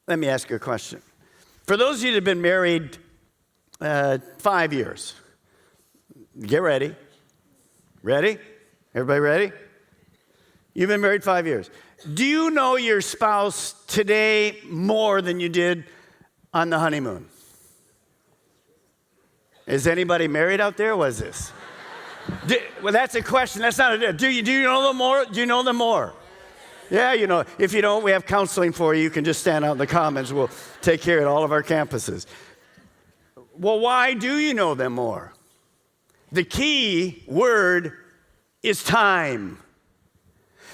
Let me ask you a question. For those of you that have been married 5 years, get ready. Ready? Everybody ready? You've been married 5 years. Do you know your spouse today more than you did on the honeymoon? Is anybody married out there? What is this? Well, that's a question. That's not a. Do you know them more? Do you know them more? Yeah, you know. If you don't, we have counseling for you. You can just stand out in the comments. We'll take care of all of our campuses. Well, why do you know them more? The key word is time.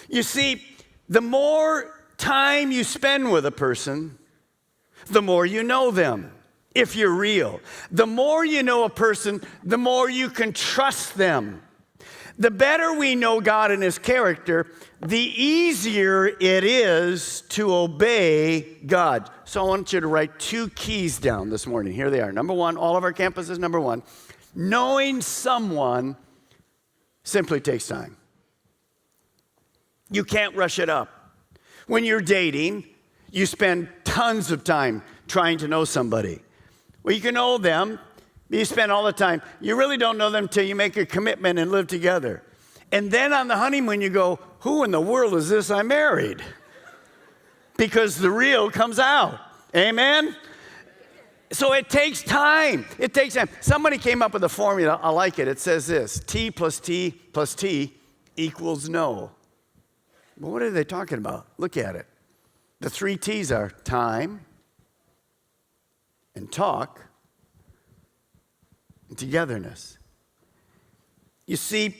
You see, the more time you spend with a person, the more you know them, if you're real. The more you know a person, the more you can trust them. The better we know God and His character, the easier it is to obey God. So I want you to write 2 keys down this morning. Here they are. Number 1, all of our campuses, number 1, knowing someone simply takes time. You can't rush it up. When you're dating, you spend tons of time trying to know somebody. Well, you can know them, but you spend all the time. You really don't know them until you make a commitment and live together. And then on the honeymoon, you go, who in the world is this I married? Because the real comes out. Amen? So it takes time. It takes time. Somebody came up with a formula. I like it. It says this: T plus T plus T equals no. Well, what are they talking about? Look at it. The 3 T's are time and talk and togetherness. You see,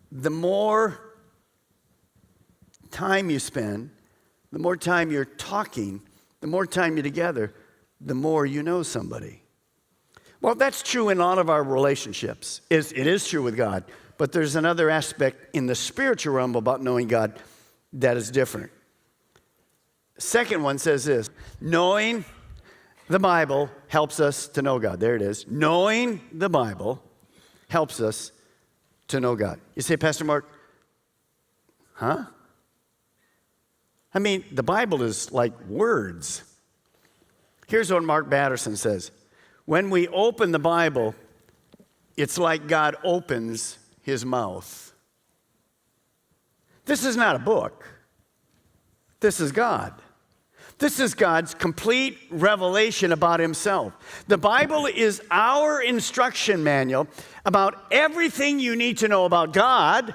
the more time you spend, the more time you're talking, the more time you're together, the more you know somebody. Well, that's true in all of our relationships. It is true with God. But there's another aspect in the spiritual realm about knowing God that is different. Second one says this: knowing the Bible helps us to know God. There it is. Knowing the Bible helps us to know God. You say, Pastor Mark, huh? I mean, the Bible is like words. Here's what Mark Batterson says. When we open the Bible, it's like God opens His mouth. This is not a book. This is God. This is God's complete revelation about Himself. The Bible is our instruction manual about everything you need to know about God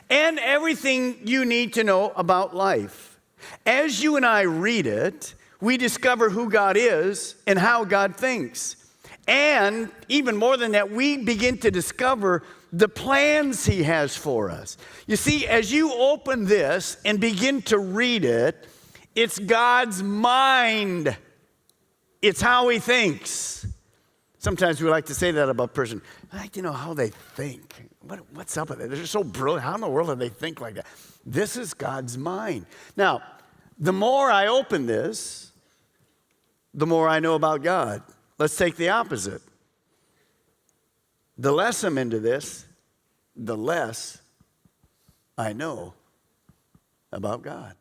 and everything you need to know about life. As you and I read it, we discover who God is and how God thinks. And even more than that, we begin to discover the plans He has for us. You see, as you open this and begin to read it, it's God's mind. It's how He thinks. Sometimes we like to say that about a person. I like to know how they think. What's up with it? They're just so brilliant. How in the world do they think like that? This is God's mind. Now, the more I open this, the more I know about God. Let's take the opposite. The less I'm into this, the less I know about God.